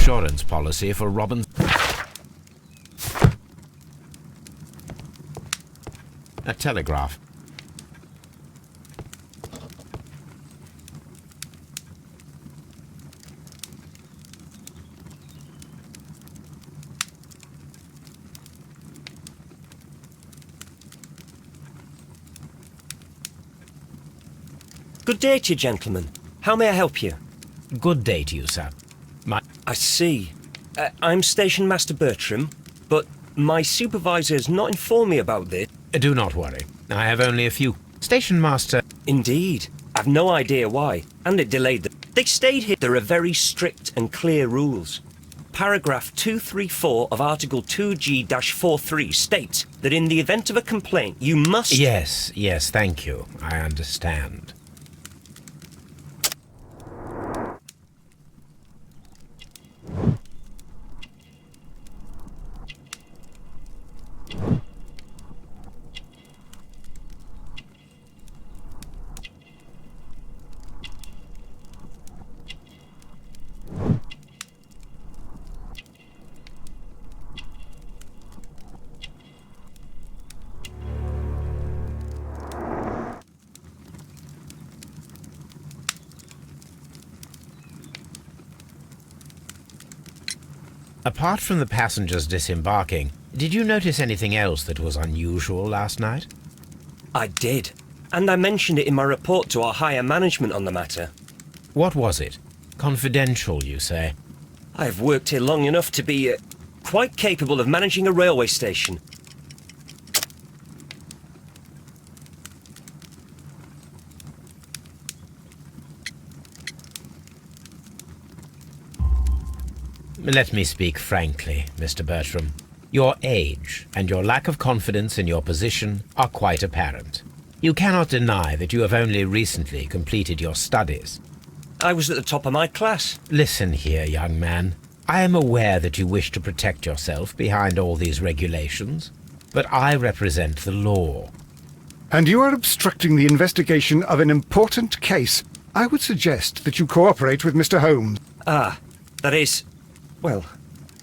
insurance policy for Robin. A telegraph. Good day to you, gentlemen. How may I help you? Good day to you, sir. I see. I'm Station Master Bertram, but my supervisor's not informed me about this. Do not worry. I have only a few. Station Master... Indeed. I've no idea why, and it delayed them. They stayed here. There are very strict and clear rules. Paragraph 234 of Article 2G-43 states that in the event of a complaint, you must... Yes, thank you. I understand. Apart from the passengers disembarking, did you notice anything else that was unusual last night? I did, and I mentioned it in my report to our higher management on the matter. What was it? Confidential, you say? I have worked here long enough to be quite capable of managing a railway station. Let me speak frankly, Mr. Bertram. Your age and your lack of confidence in your position are quite apparent. You cannot deny that you have only recently completed your studies. I was at the top of my class. Listen here, young man. I am aware that you wish to protect yourself behind all these regulations, but I represent the law. And you are obstructing the investigation of an important case. I would suggest that you cooperate with Mr. Holmes. Ah, that is... Well,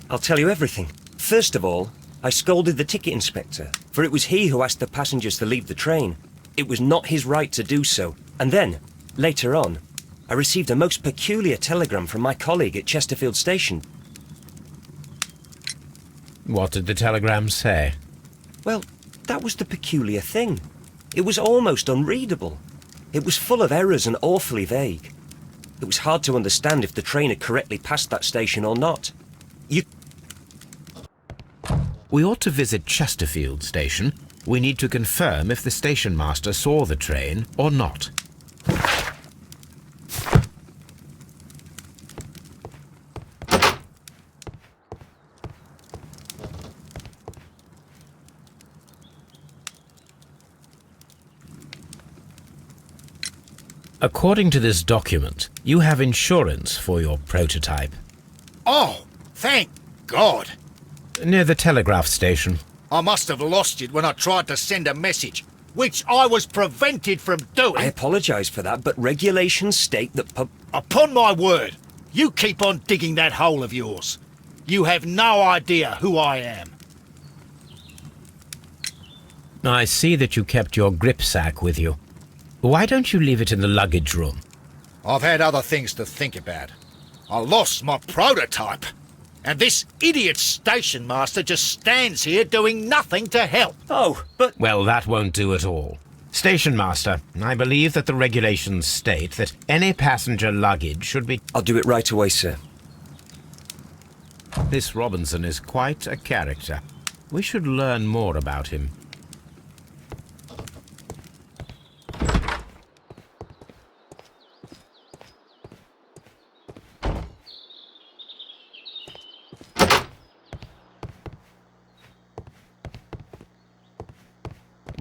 I'll tell you everything. First of all, I scolded the ticket inspector, for it was he who asked the passengers to leave the train. It was not his right to do so. And then, later on, I received a most peculiar telegram from my colleague at Chesterfield Station. What did the telegram say? Well, that was the peculiar thing. It was almost unreadable. It was full of errors and awfully vague. It was hard to understand if the train had correctly passed that station or not. We ought to visit Chesterfield Station. We need to confirm if the station master saw the train or not. According to this document, you have insurance for your prototype. Oh, thank God! Near the telegraph station. I must have lost it when I tried to send a message, which I was prevented from doing. I apologise for that, but regulations state that Upon my word, you keep on digging that hole of yours. You have no idea who I am. I see that you kept your grip sack with you. Why don't you leave it in the luggage room? I've had other things to think about. I lost my prototype, and this idiot station master just stands here doing nothing to help. Oh, but... Well, that won't do at all. Station master, I believe that the regulations state that any passenger luggage should be... I'll do it right away, sir. This Robinson is quite a character. We should learn more about him.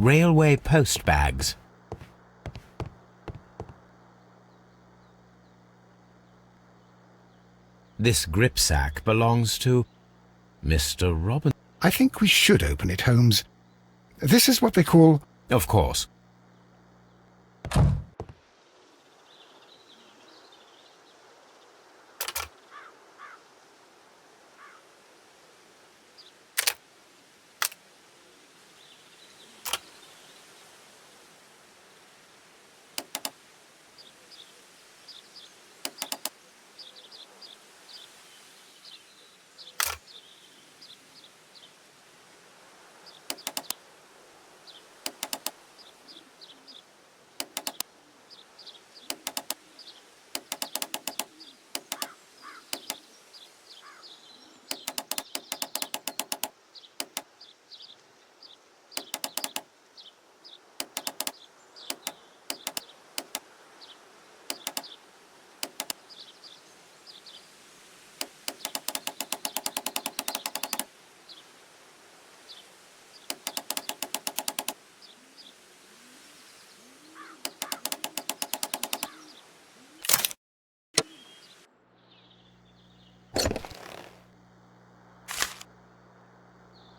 Railway post bags. This grip sack belongs to Mr. Robin. I think we should open it, Holmes. This is what they call... Of course.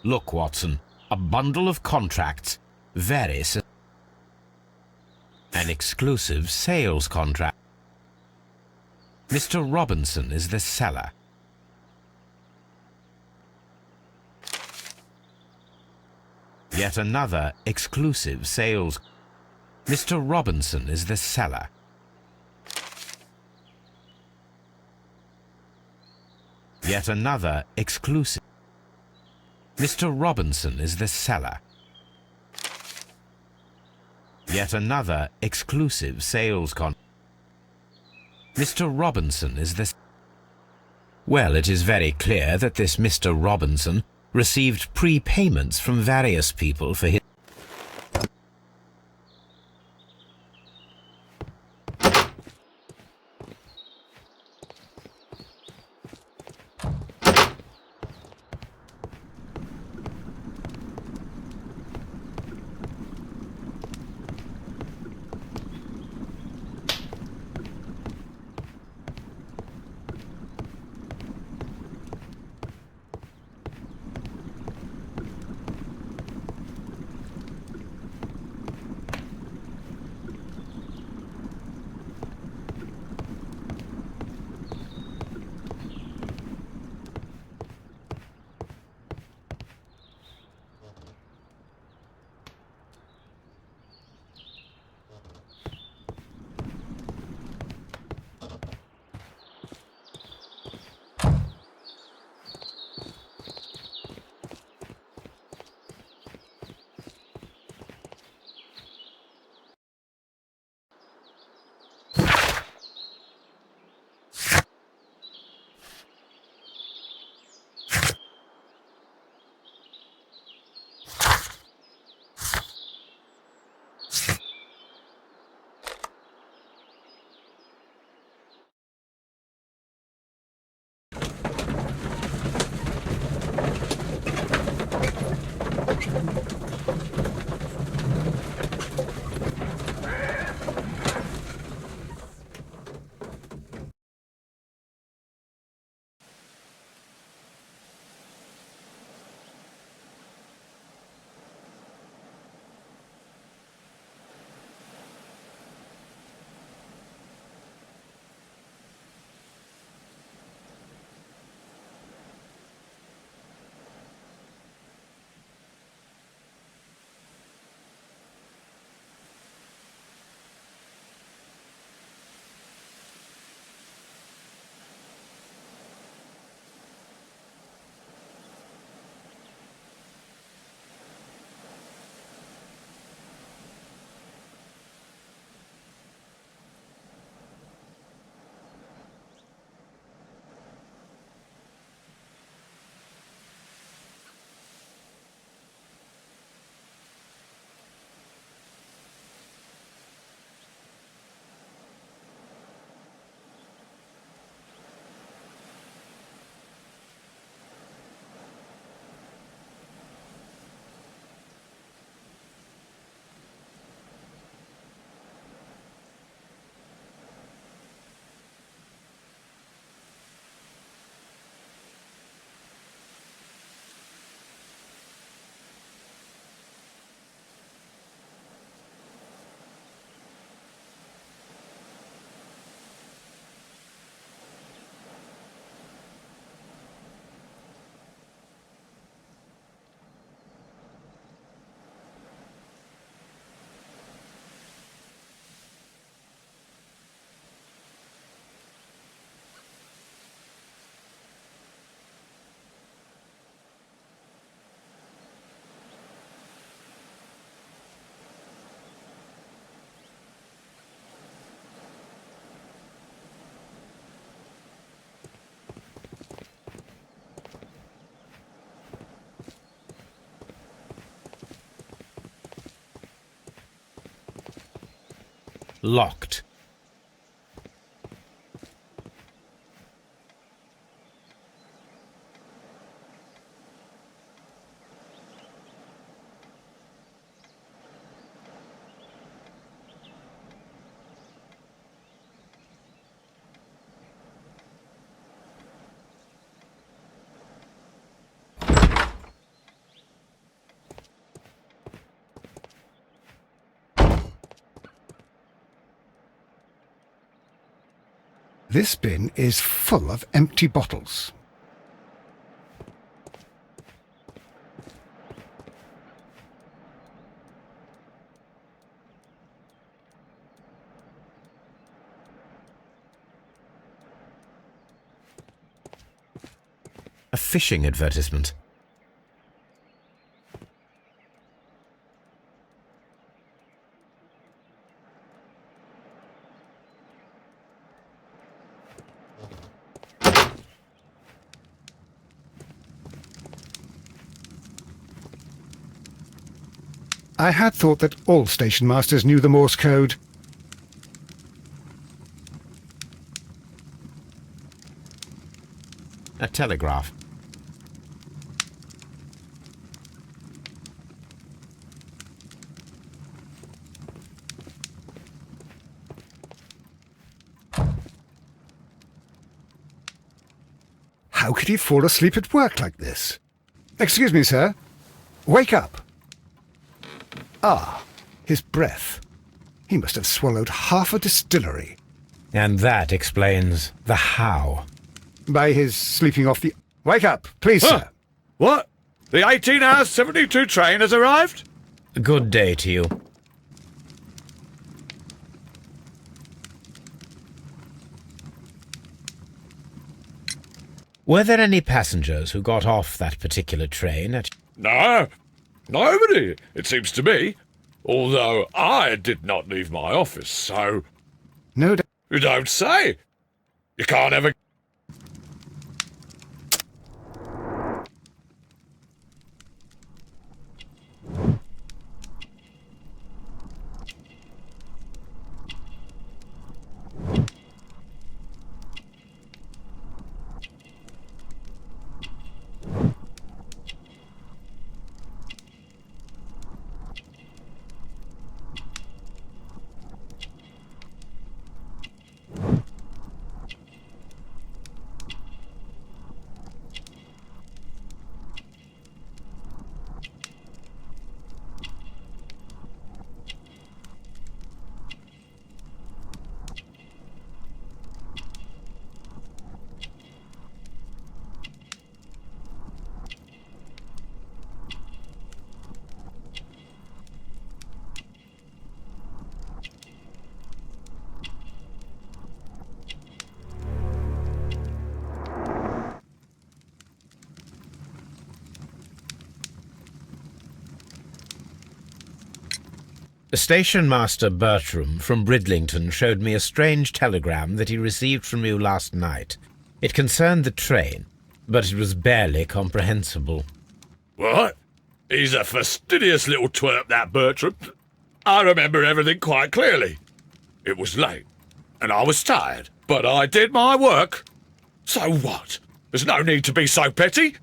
Look, Watson, a bundle of contracts. An exclusive sales contract. Mr. Robinson is the seller. Yet another exclusive sales. Mr. Robinson is the seller. Yet another exclusive. Mr. Robinson is the seller. Yet another exclusive sales Mr. Robinson is the... Well, it is very clear that this Mr. Robinson received prepayments from various people for his... Locked. This bin is full of empty bottles. A fishing advertisement. I had thought that all station masters knew the Morse code. A telegraph. How could he fall asleep at work like this? Excuse me, sir. Wake up. Ah, his breath. He must have swallowed half a distillery. And that explains the how. By his sleeping off the... Wake up, please, Huh. sir. What? The 18-hour 72 train has arrived? Good day to you. Were there any passengers who got off that particular train at... No, nobody, it seems to me. Although I did not leave my office, so... No doubt. You don't say. You can't ever... Station Master Bertram from Bridlington showed me a strange telegram that he received from you last night. It concerned the train, but it was barely comprehensible. What? He's a fastidious little twerp, that Bertram. I remember everything quite clearly. It was late, and I was tired, but I did my work. So what? There's no need to be so petty.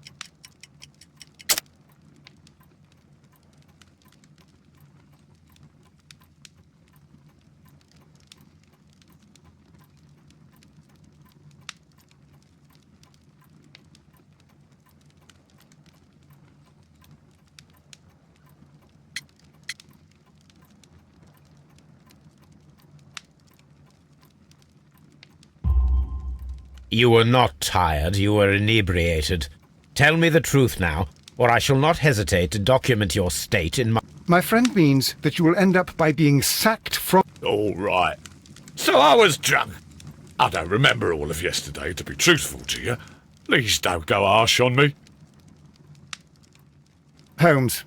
You were not tired, you were inebriated. Tell me the truth now, or I shall not hesitate to document your state in my... My friend means that you will end up by being sacked from... All right. So I was drunk. I don't remember all of yesterday, to be truthful to you. Please don't go harsh on me. Holmes,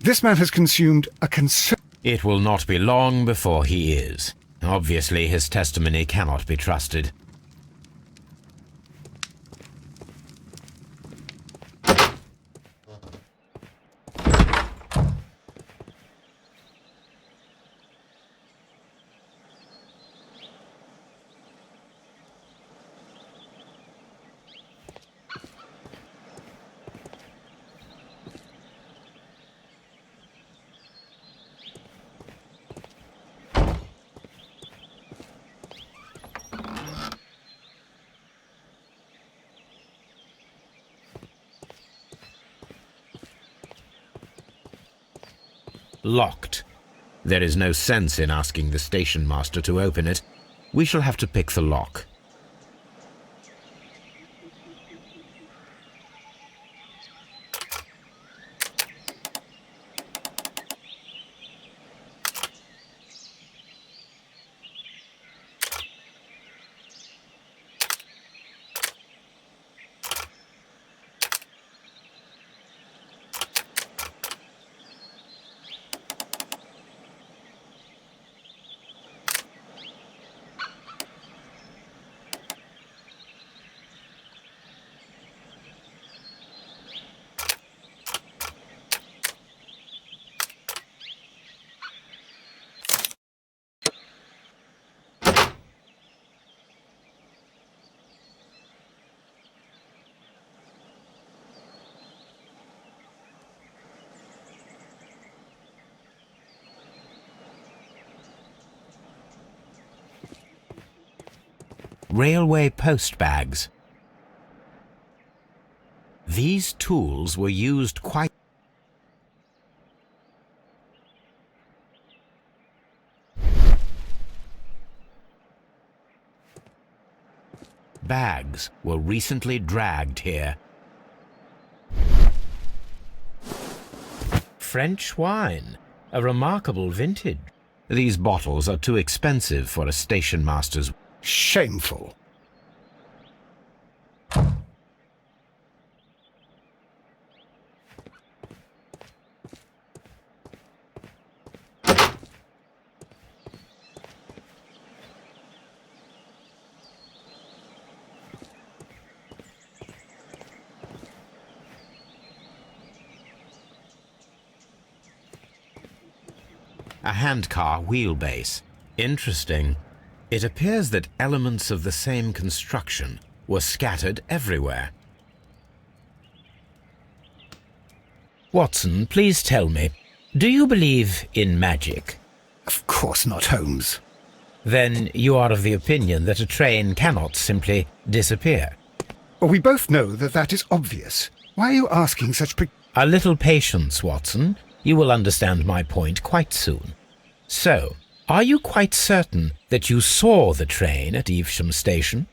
this man has consumed a It will not be long before he is. Obviously, his testimony cannot be trusted. Locked. There is no sense in asking the station master to open it. We shall have to pick the lock. railway post bags. These tools were used quite... Bags were recently dragged here. French wine, a remarkable vintage. These bottles are too expensive for a station master's... Shameful. A handcar wheelbase. Interesting. It appears that elements of the same construction were scattered everywhere. Watson, please tell me, do you believe in magic? Of course not, Holmes. Then you are of the opinion that a train cannot simply disappear. Well, we both know that that is obvious. Why are you asking such A little patience, Watson. You will understand my point quite soon. So, are you quite certain that you saw the train at Evesham Station?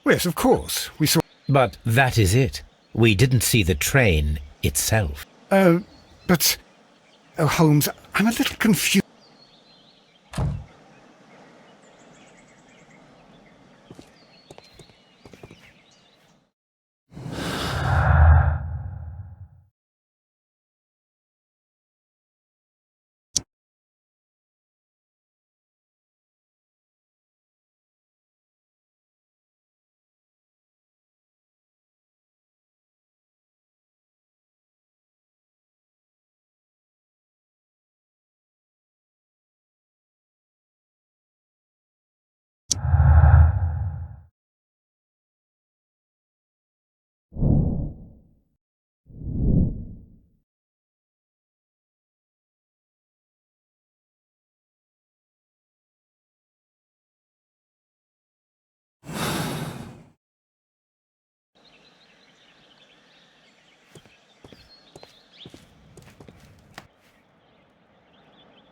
Yes, of course. We saw... But that is it. We didn't see the train itself. But... Oh, Holmes, I'm a little confused.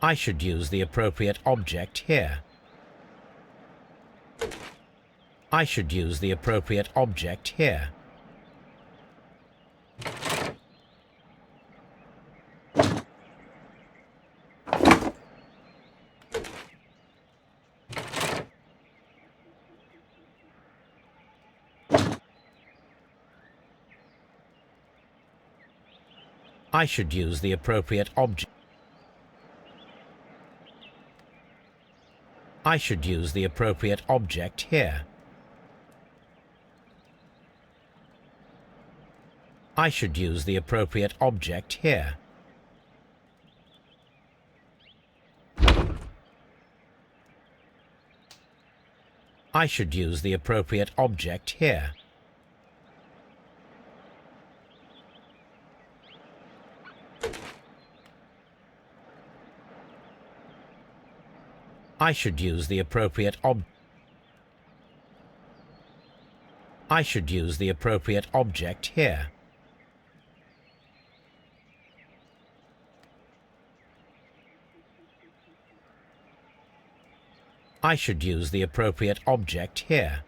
I should use the appropriate object here. I should use the appropriate object here. I should use the appropriate object. I should use the appropriate object here. I should use the appropriate object here. I should use the appropriate object here. I should use the appropriate I should use the appropriate object here. I should use the appropriate object here.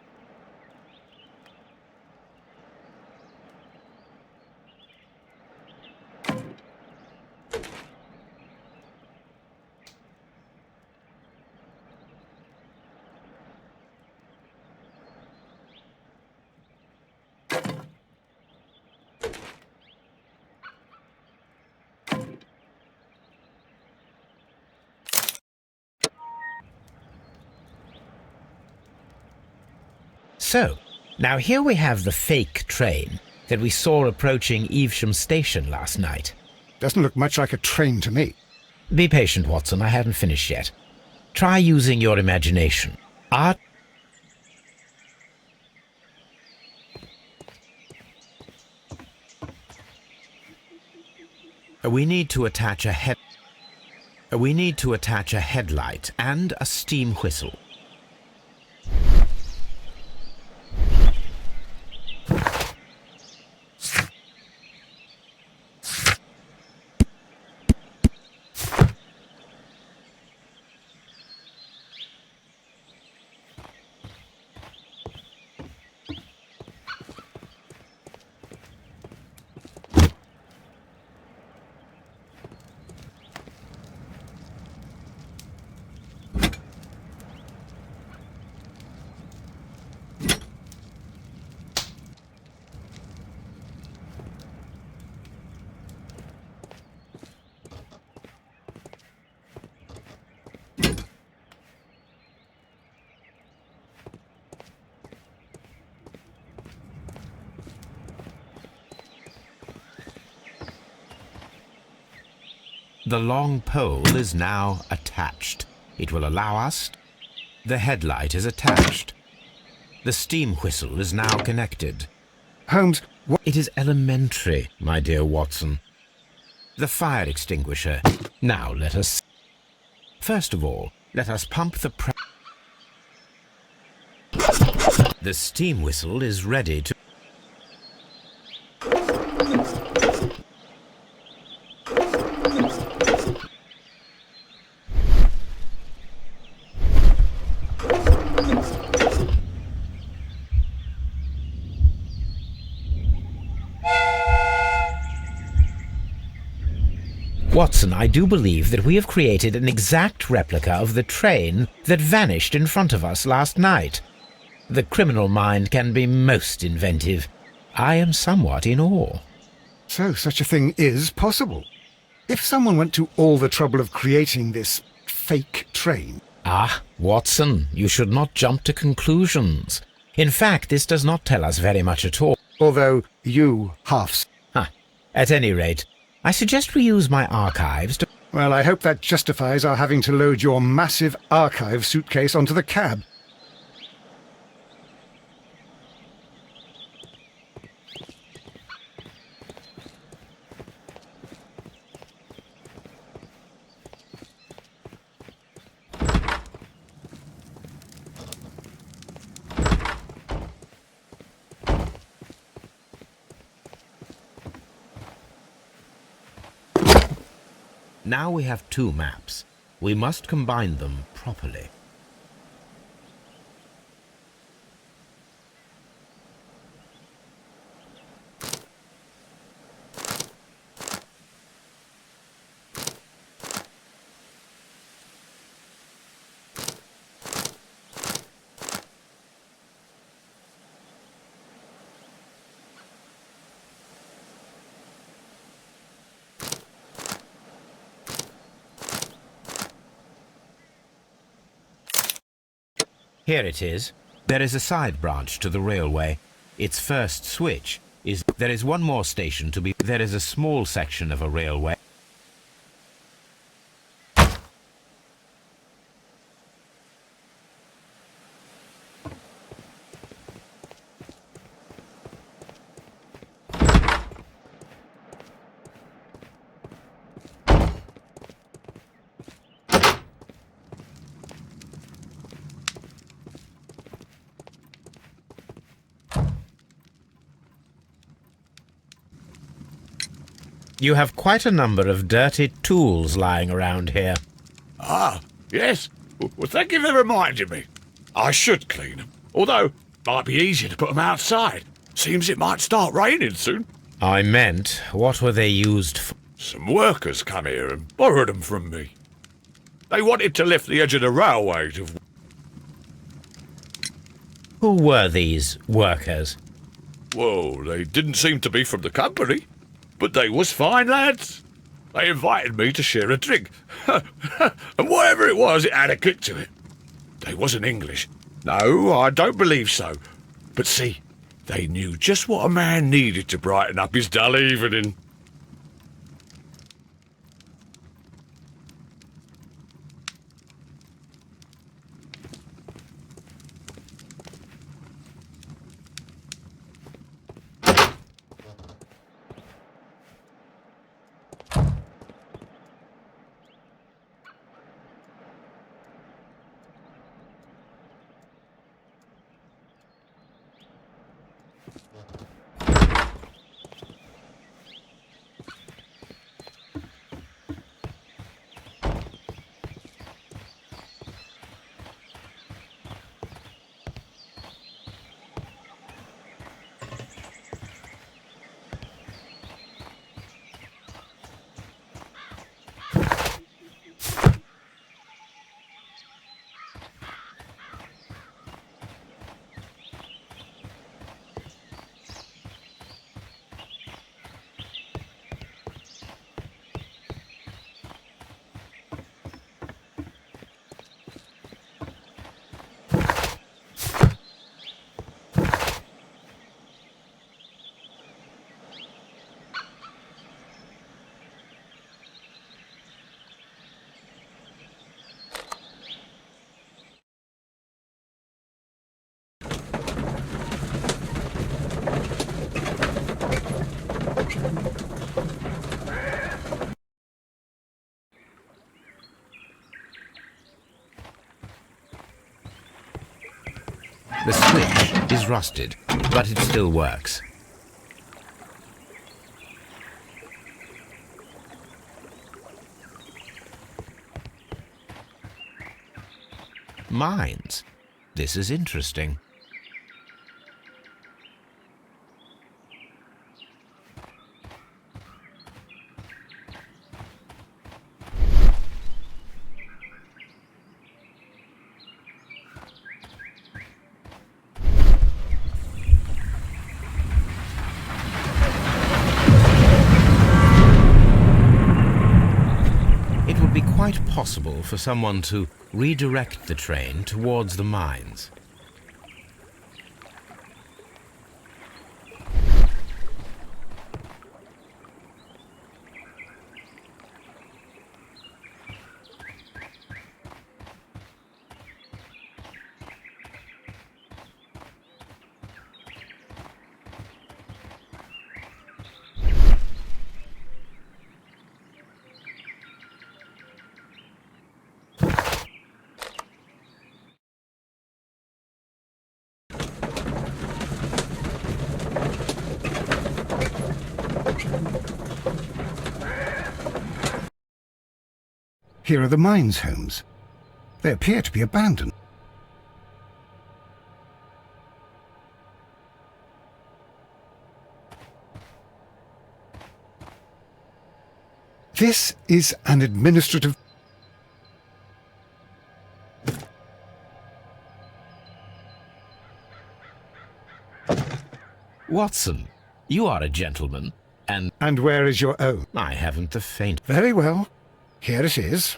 So, now here we have the fake train that we saw approaching Evesham Station last night. Doesn't look much like a train to me. Be patient, Watson, I haven't finished yet. Try using your imagination. We need to attach a headlight and a steam whistle. The long pole is now attached. It will allow us... The headlight is attached. The steam whistle is now connected. Holmes, what? It is elementary, my dear Watson. The fire extinguisher. Now let us... First of all, let us pump the The steam whistle is ready to... Watson, I do believe that we have created an exact replica of the train that vanished in front of us last night. The criminal mind can be most inventive. I am somewhat in awe. So such a thing is possible. If someone went to all the trouble of creating this fake train... Ah, Watson, you should not jump to conclusions. In fact, this does not tell us very much at all. Although you half... At any rate, I suggest we use my archives to... Well, I hope that justifies our having to load your massive archive suitcase onto the cab. Now we have two maps. We must combine them properly. Here it is. There is a side branch to the railway. Its first switch is... There is one more station to be... There is a small section of a railway. You have quite a number of dirty tools lying around here. Ah, yes. Well, thank you for reminding me. I should clean them. Although, it might be easier to put them outside. Seems it might start raining soon. I meant, what were they used for? Some workers come here and borrowed them from me. They wanted to lift the edge of the railway to... Who were these workers? Well, they didn't seem to be from the company. But they was fine lads. They invited me to share a drink. And whatever it was, it had a kick to it. They wasn't English. No, I don't believe so. But see, they knew just what a man needed to brighten up his dull evening. The switch is rusted, but it still works. Mines. This is interesting. It would be quite possible for someone to redirect the train towards the mines. Here are the mines, Holmes. They appear to be abandoned. This is an administrative... Watson, you are a gentleman, and And where is your own? I haven't the faint... Very well. Here it is.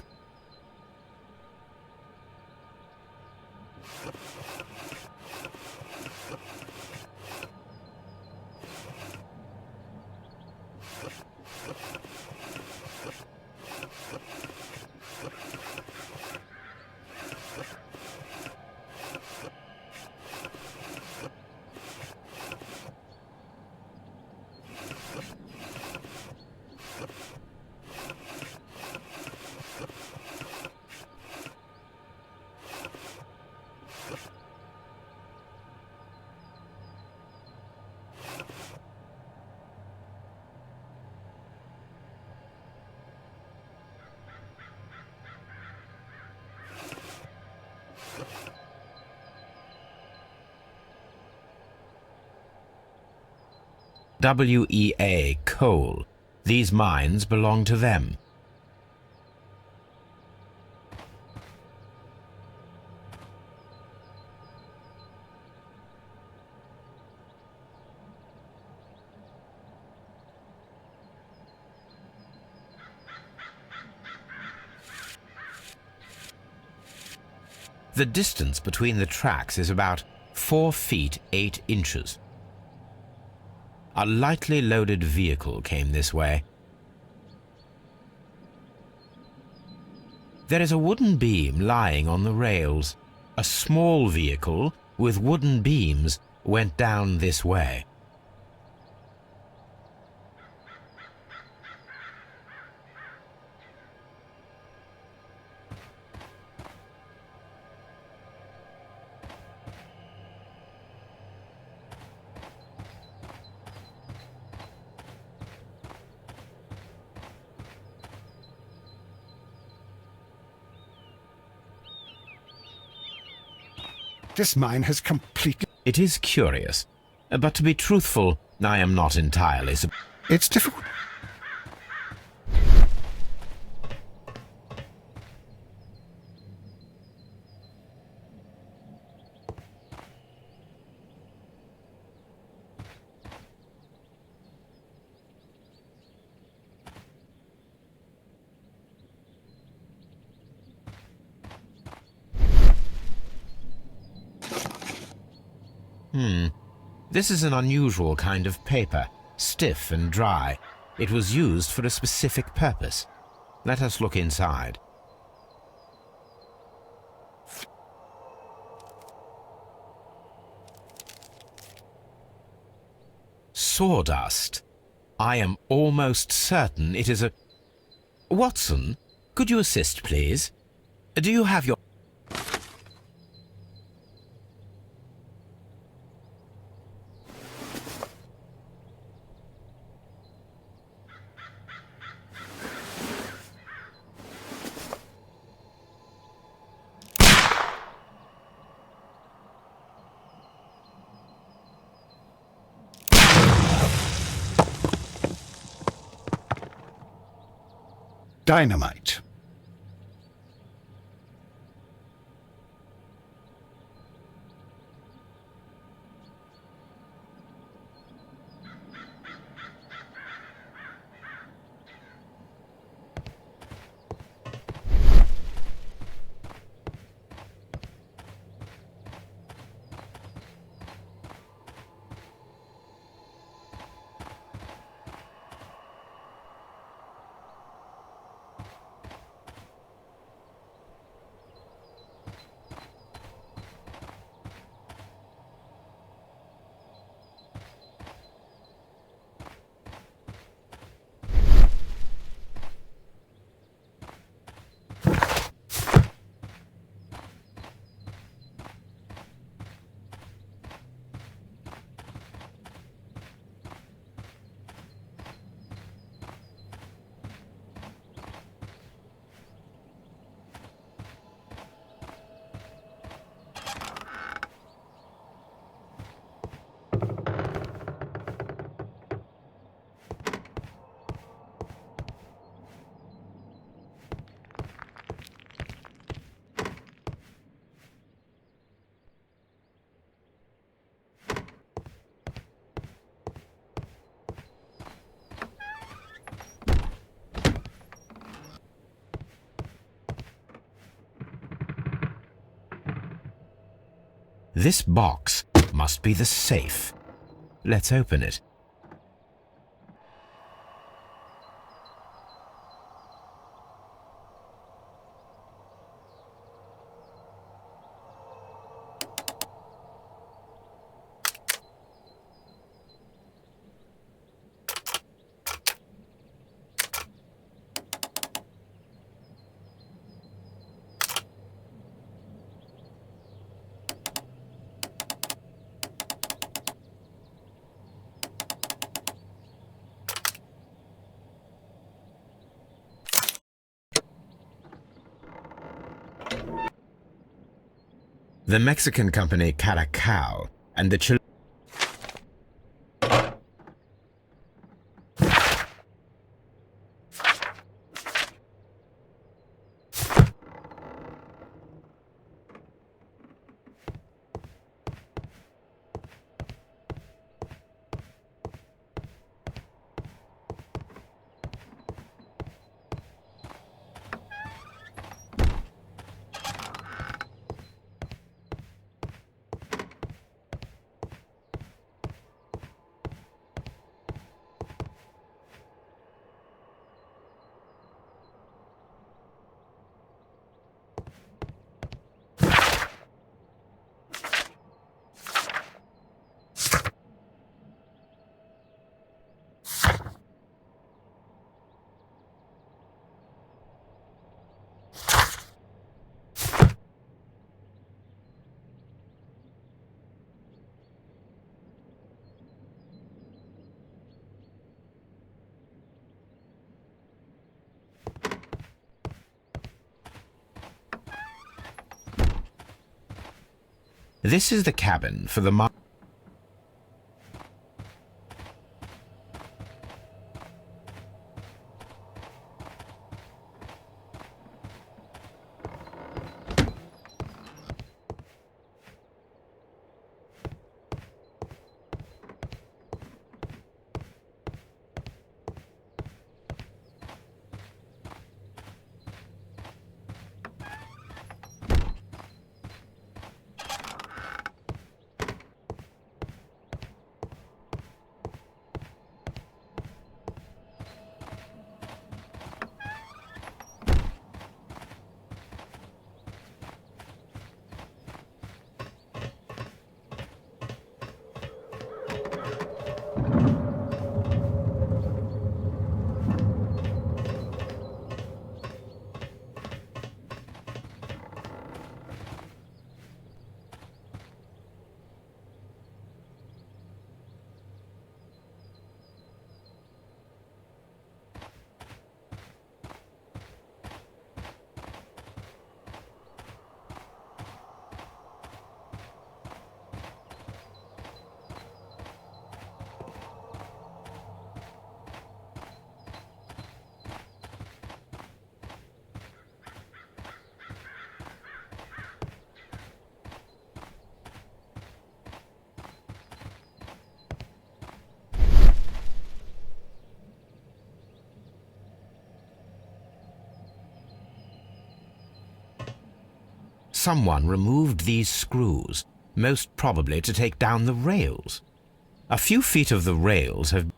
WEA coal. These mines belong to them. The distance between the tracks is about 4 feet 8 inches. A lightly loaded vehicle came this way. There is a wooden beam lying on the rails. A small vehicle with wooden beams went down this way. This mine has completely... It is curious, but to be truthful, I am not entirely It's difficult. This is an unusual kind of paper, stiff and dry. It was used for a specific purpose. Let us look inside. Sawdust. I am almost certain it is a... Watson, could you assist, please? Do you have your... dynamite. This box must be the safe. Let's open it. The Mexican company Caracao and the Chilean This is the cabin for the Someone removed these screws, most probably to take down the rails. A few feet of the rails have...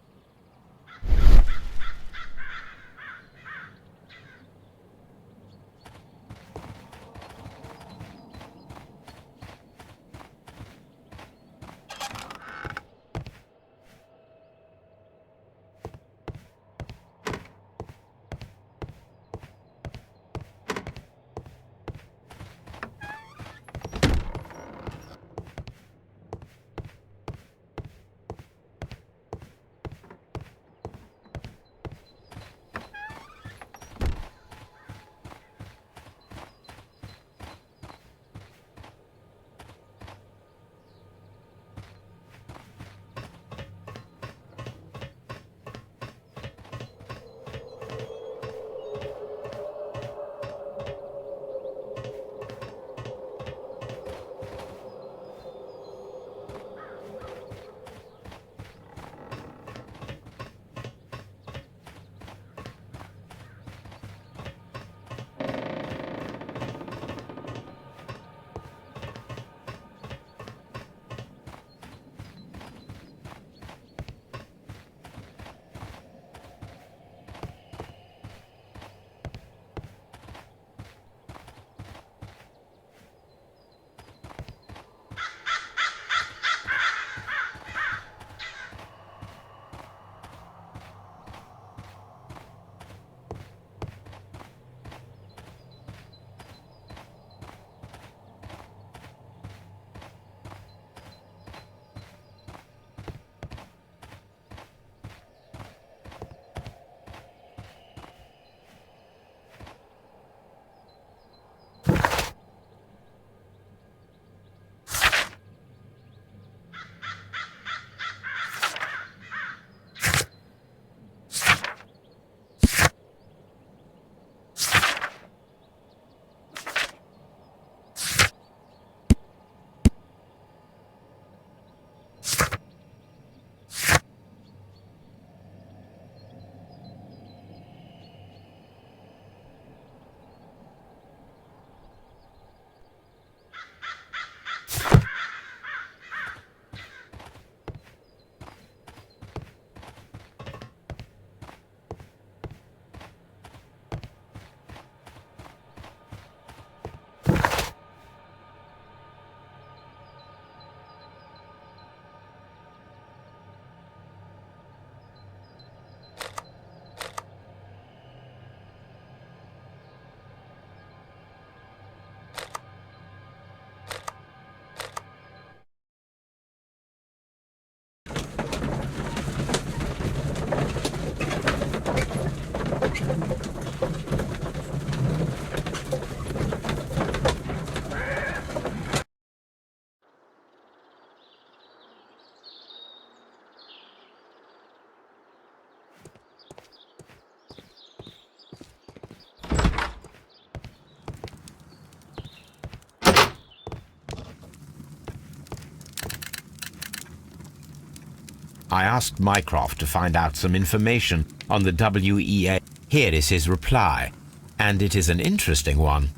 I asked Mycroft to find out some information on the WEA. Here is his reply, and it is an interesting one.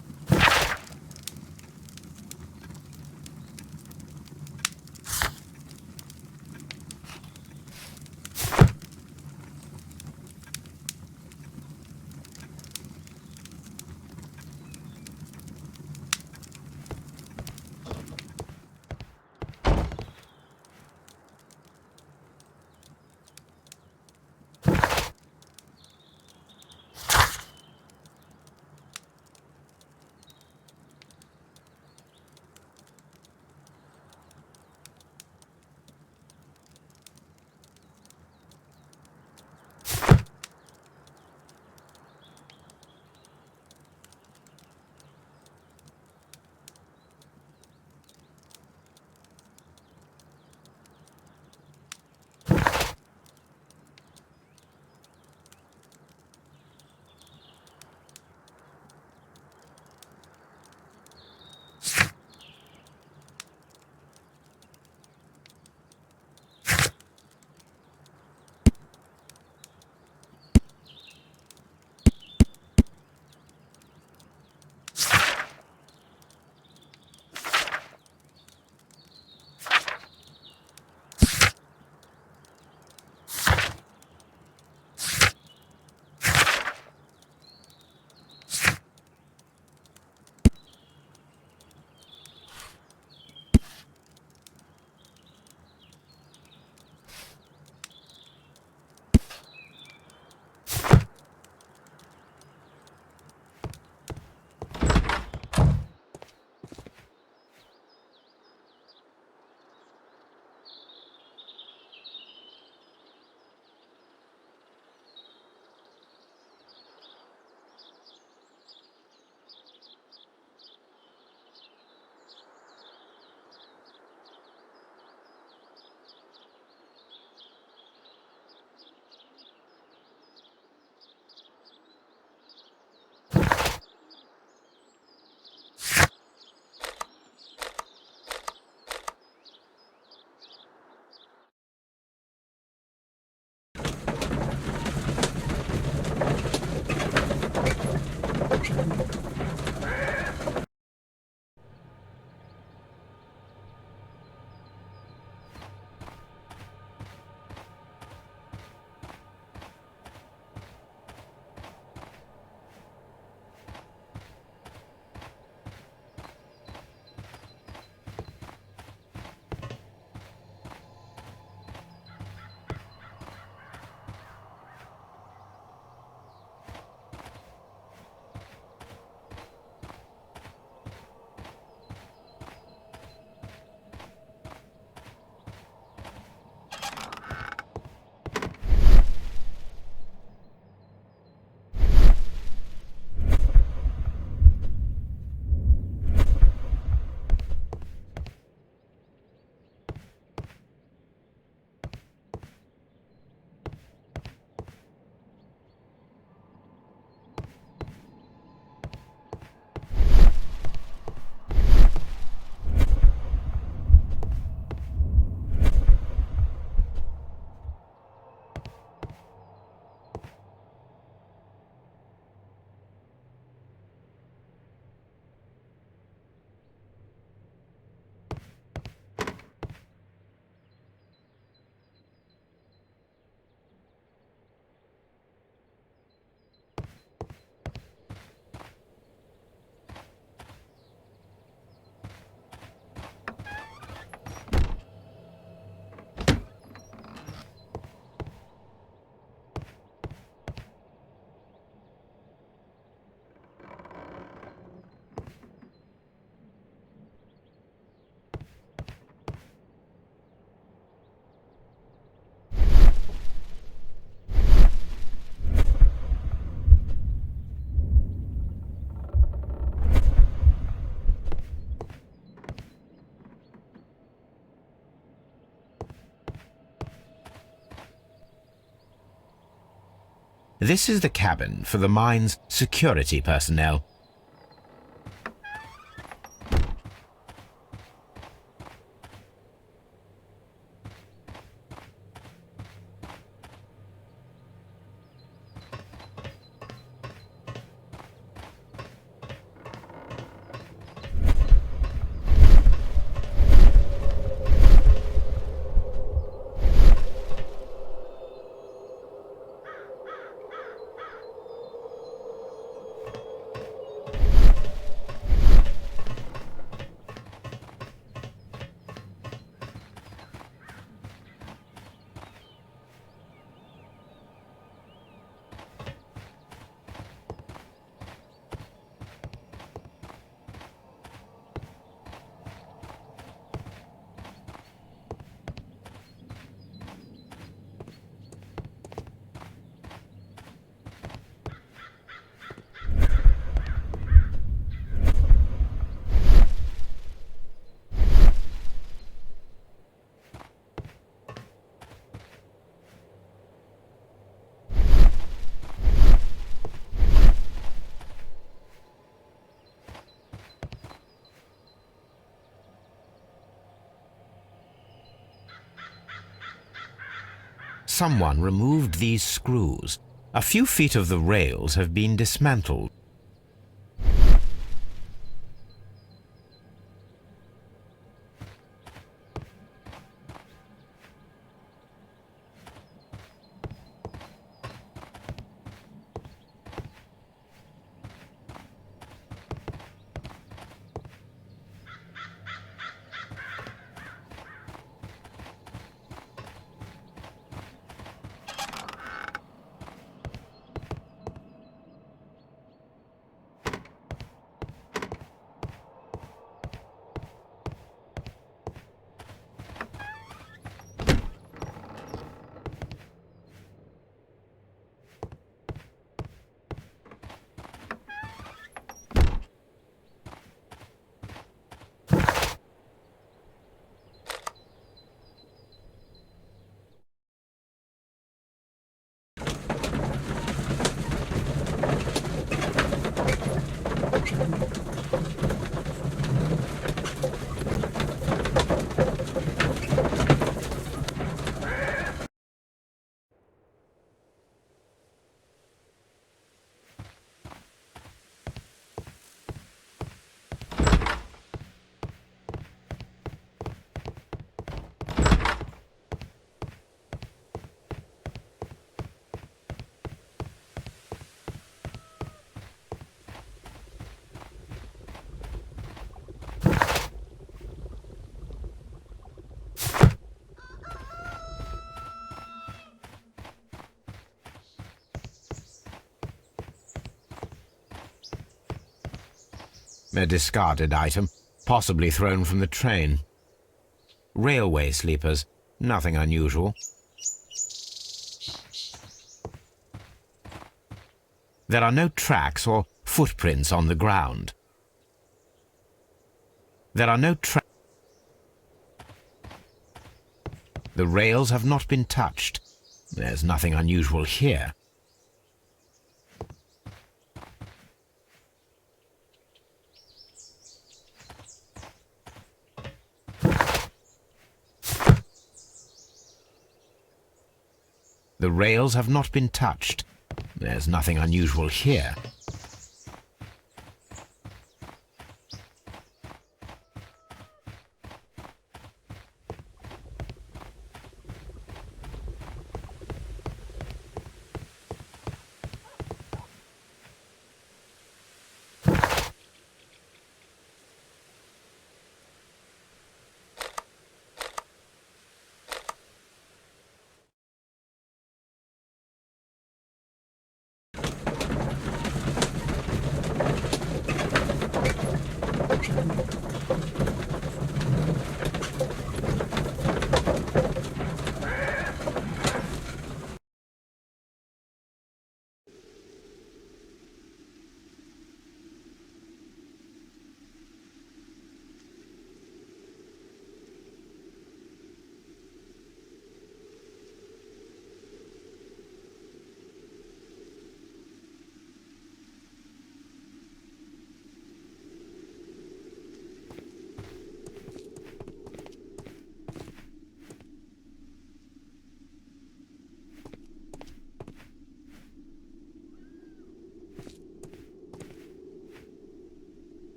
This is the cabin for the mine's security personnel. Someone removed these screws. A few feet of the rails have been dismantled. A discarded item, possibly thrown from the train. Railway sleepers, nothing unusual. There are no tracks or footprints on the ground. There are no tracks. The rails have not been touched. There's nothing unusual here. The rails have not been touched. There's nothing unusual here.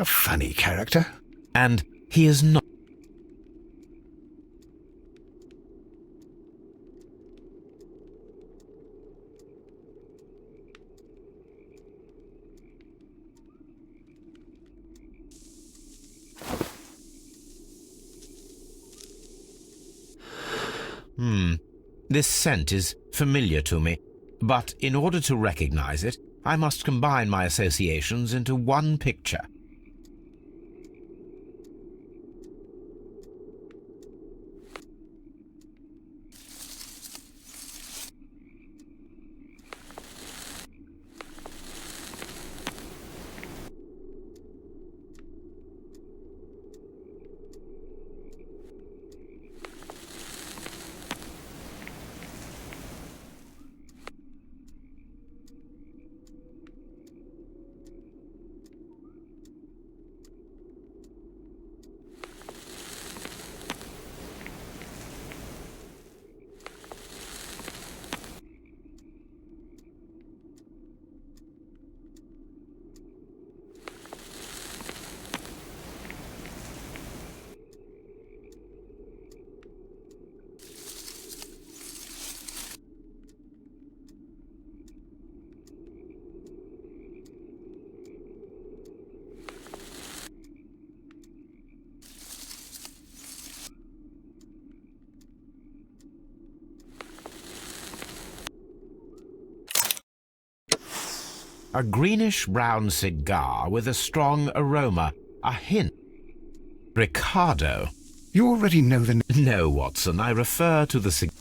A funny character. And he is not. This scent is familiar to me, but in order to recognize it, I must combine my associations into one picture. A greenish-brown cigar with a strong aroma. A hint. Ricardo. You already know the... No, Watson, I refer to the cigar.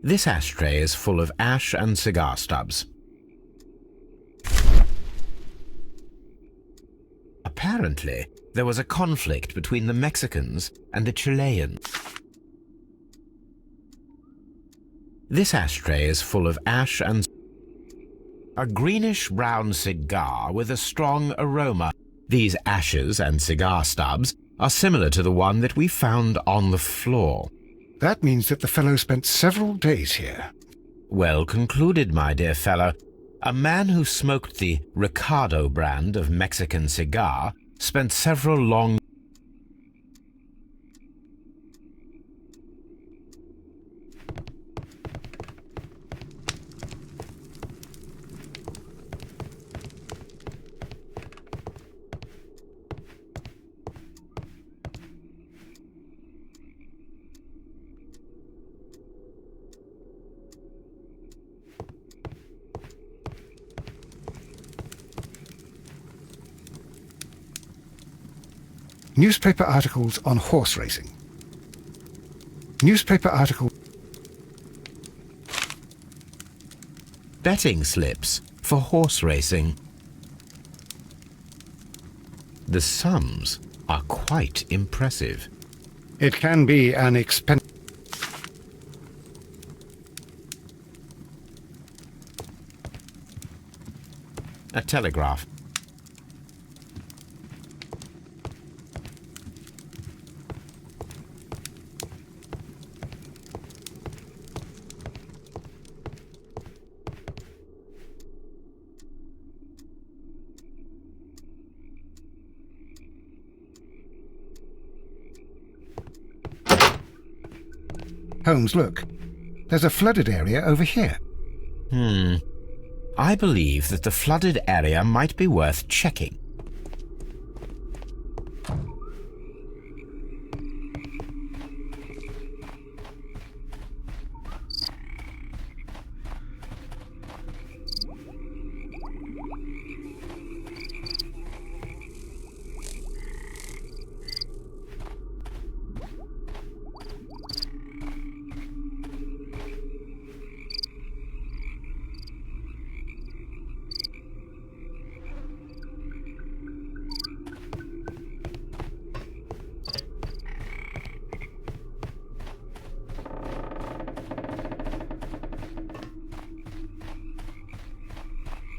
This ashtray is full of ash and cigar stubs. Apparently, there was a conflict between the Mexicans and the Chileans. This ashtray is full of ash and a greenish-brown cigar with a strong aroma. These ashes and cigar stubs are similar to the one that we found on the floor. That means that the fellow spent several days here. Well concluded, my dear fellow. A man who smoked the Ricardo brand of Mexican cigar spent several long... Newspaper articles on horse racing. Newspaper article... Betting slips for horse racing. The sums are quite impressive. It can be an expensive... A telegraph. Holmes, look. There's a flooded area over here. I believe that the flooded area might be worth checking.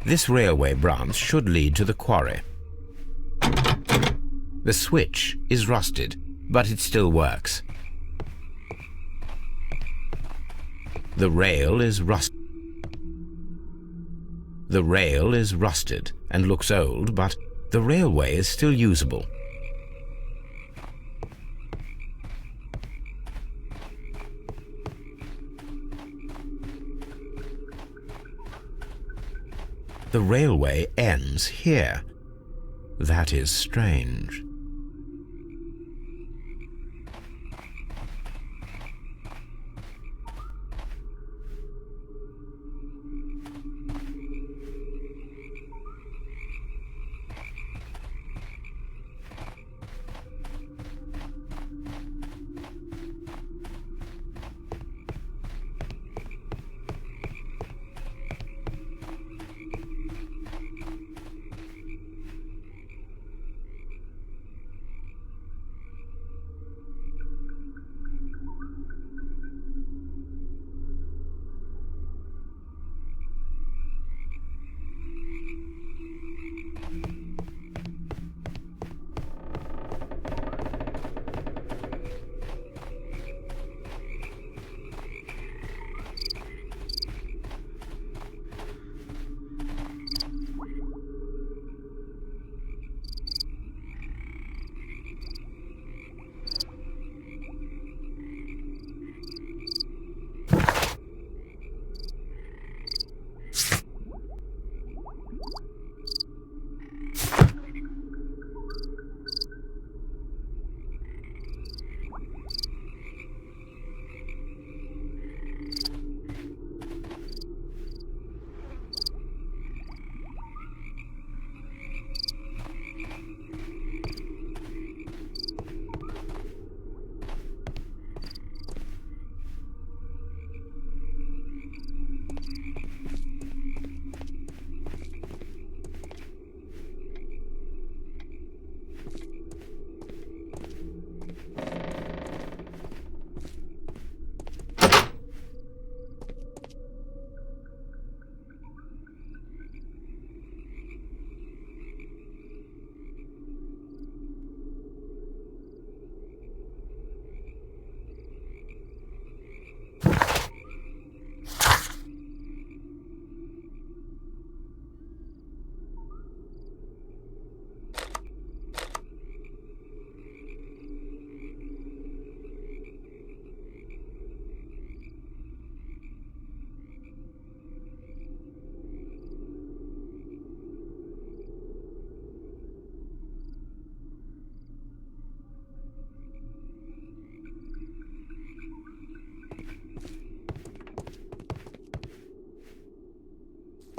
This railway branch should lead to the quarry. The switch is rusted, but it still works. The rail is rusted. The rail is rusted and looks old, but the railway is still usable. The railway ends here. That is strange.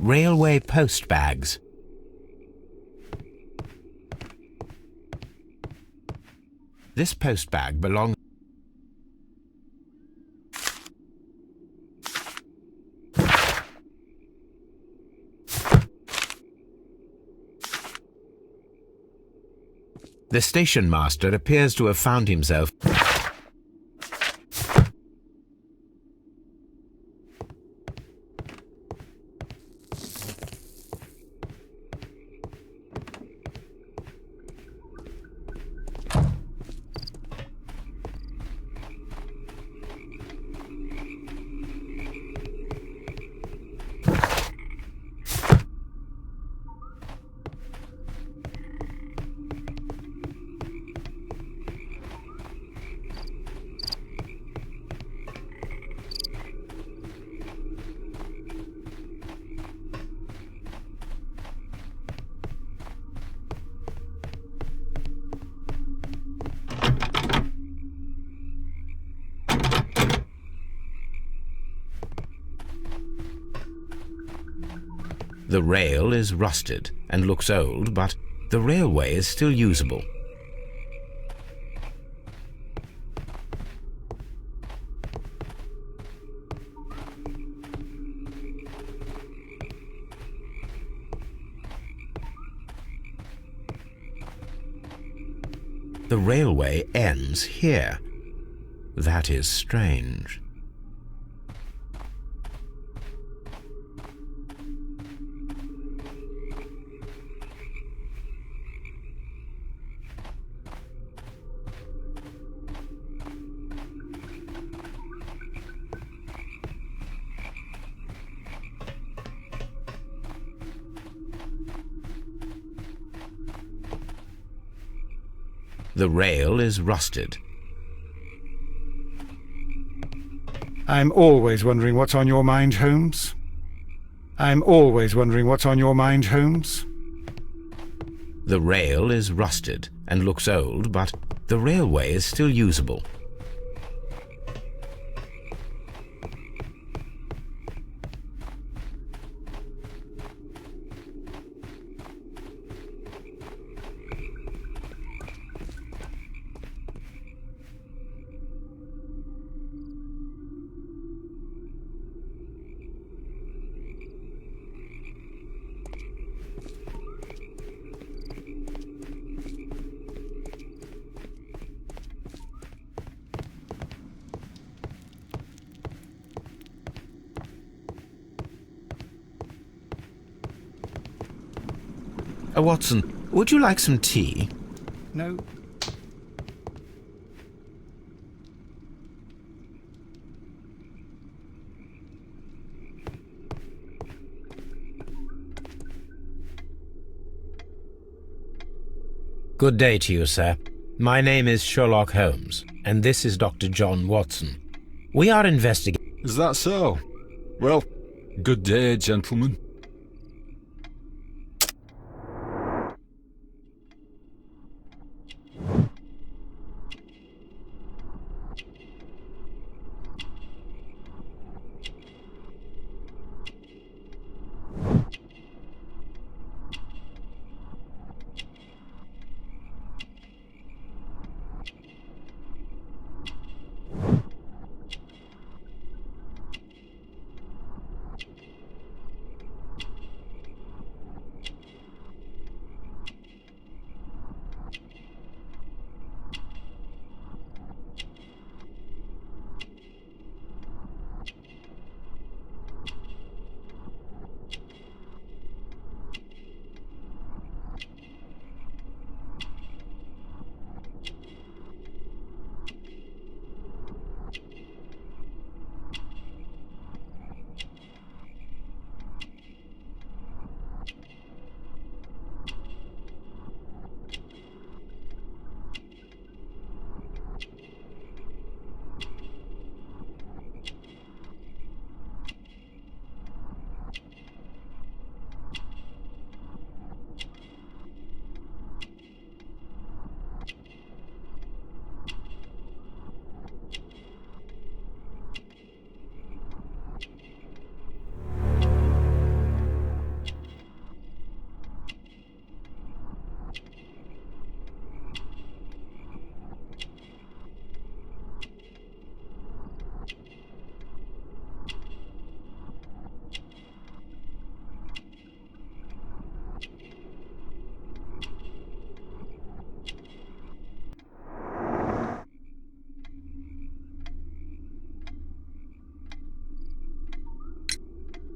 Railway post bags. This post bag belongs. The station master appears to have found himself. The rail is rusted and looks old, but the railway is still usable. The railway ends here. That is strange. The rail is rusted. I'm always wondering what's on your mind, Holmes. I'm always wondering what's on your mind, Holmes. The rail is rusted and looks old, but the railway is still usable. Watson, would you like some tea? No. Good day to you, sir. My name is Sherlock Holmes, and this is Dr. John Watson. We are investigating... Is that so? Well, good day, gentlemen.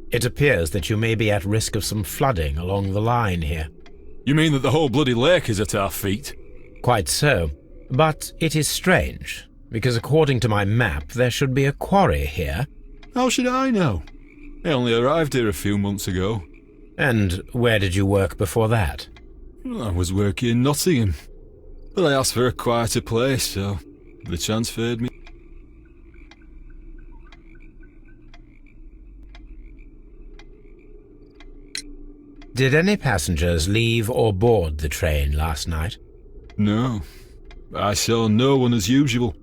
It appears that you may be at risk of some flooding along the line here. You mean that the whole bloody lake is at our feet? Quite so. But it is strange, because according to my map, there should be a quarry here. How should I know? I only arrived here a few months ago. And where did you work before that? I was working in Nottingham, but I asked for a quieter place, so they transferred me. Did any passengers leave or board the train last night? No, I saw no one as usual.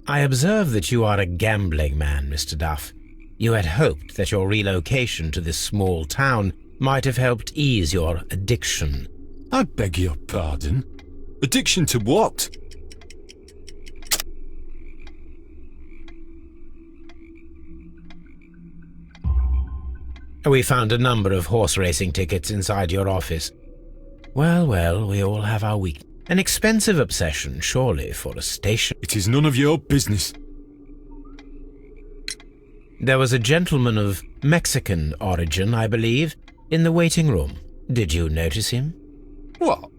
I observe that you are a gambling man, Mr. Duff. You had hoped that your relocation to this small town might have helped ease your addiction. I beg your pardon? Addiction to what? We found a number of horse racing tickets inside your office. Well, well, we all have our weaknesses. An expensive obsession, surely, for a station. It is none of your business. There was a gentleman of Mexican origin, I believe, in the waiting room. Did you notice him? What?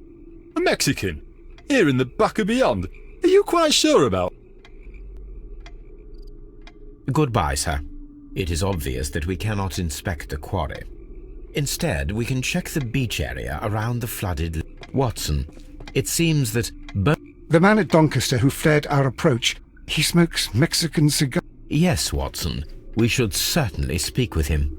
A Mexican? Here in the back of beyond? Are you quite sure about? Goodbye, sir. It is obvious that we cannot inspect the quarry. Instead, we can check the beach area around the flooded... Watson, it seems that The man at Doncaster who flared our approach, he smokes Mexican cigars. Yes, Watson. We should certainly speak with him.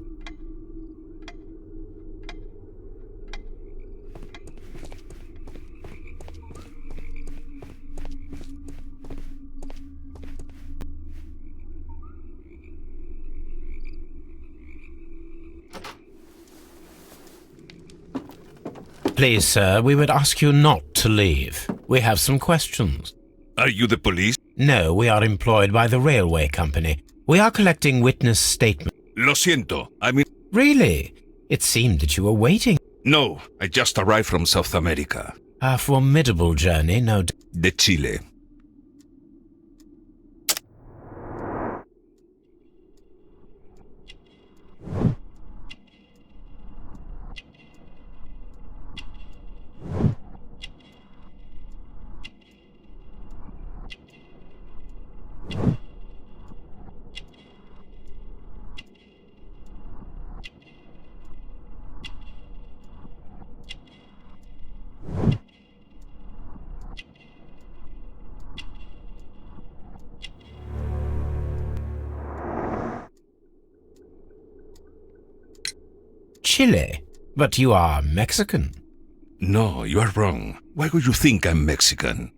Please, sir, we would ask you not to leave. We have some questions. Are you the police? No, we are employed by the railway company. We are collecting witness statements. Lo siento. I mean, Really? It seemed that you were waiting. no, I just arrived from South America. A formidable journey, no doubt. De Chile. Chile? But you are Mexican. No, you are wrong. Why would you think I'm Mexican?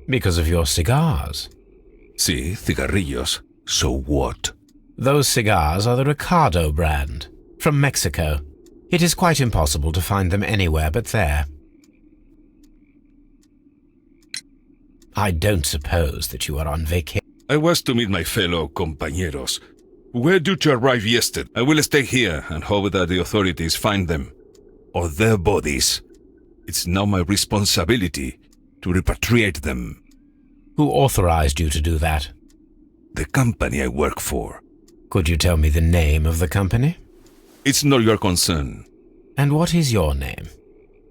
Because of your cigars. Sí, cigarrillos. So what? Those cigars are the Ricardo brand, from Mexico. It is quite impossible to find them anywhere but there. I don't suppose that you are on vacation. I was to meet my fellow compañeros, who were due to arrive yesterday. I will stay here and hope that the authorities find them, or their bodies. It's now my responsibility to repatriate them. Who authorized you to do that? The company I work for. Could you tell me the name of the company? It's not your concern. And what is your name?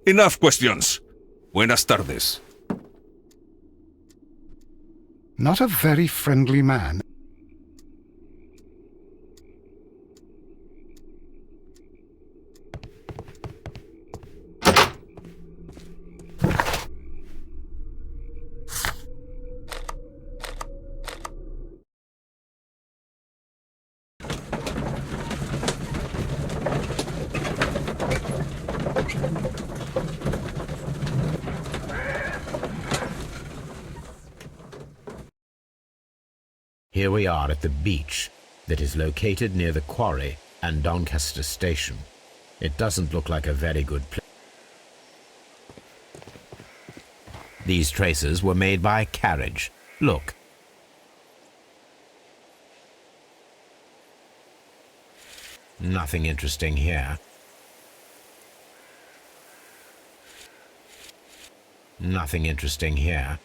Enough questions. Buenas tardes. Not a very friendly man. Here we are at the beach that is located near the quarry and Doncaster station. It doesn't look like a very good place. These traces were made by a carriage. Look. Nothing interesting here. Nothing interesting here.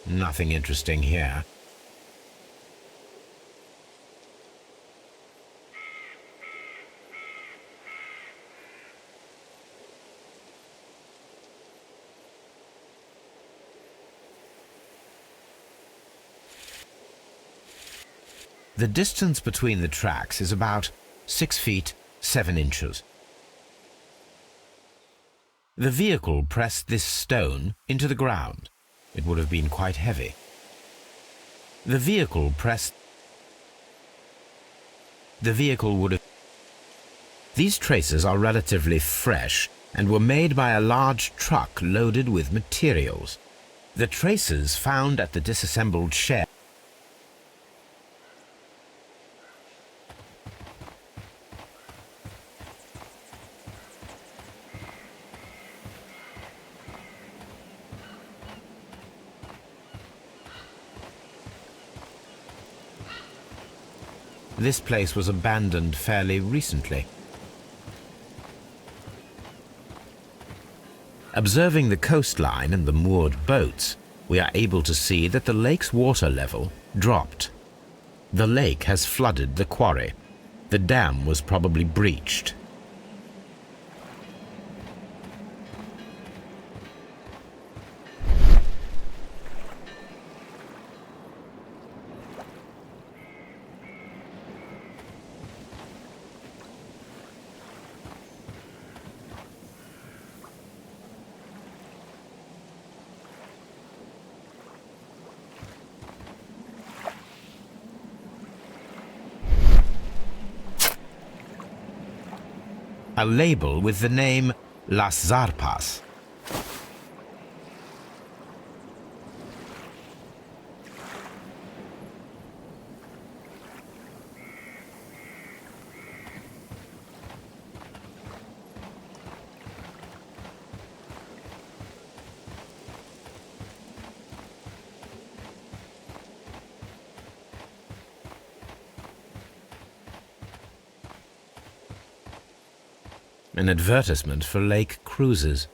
Nothing interesting here. The distance between the tracks is about 6 feet 7 inches. The vehicle pressed this stone into the ground. It would have been quite heavy. The vehicle would have... These traces are relatively fresh and were made by a large truck loaded with materials. The traces found at the disassembled shed. This place was abandoned fairly recently. Observing the coastline and the moored boats, we are able to see that the lake's water level dropped. The lake has flooded the quarry. The dam was probably breached. a label with the name Las Zarpas. An advertisement for lake cruises.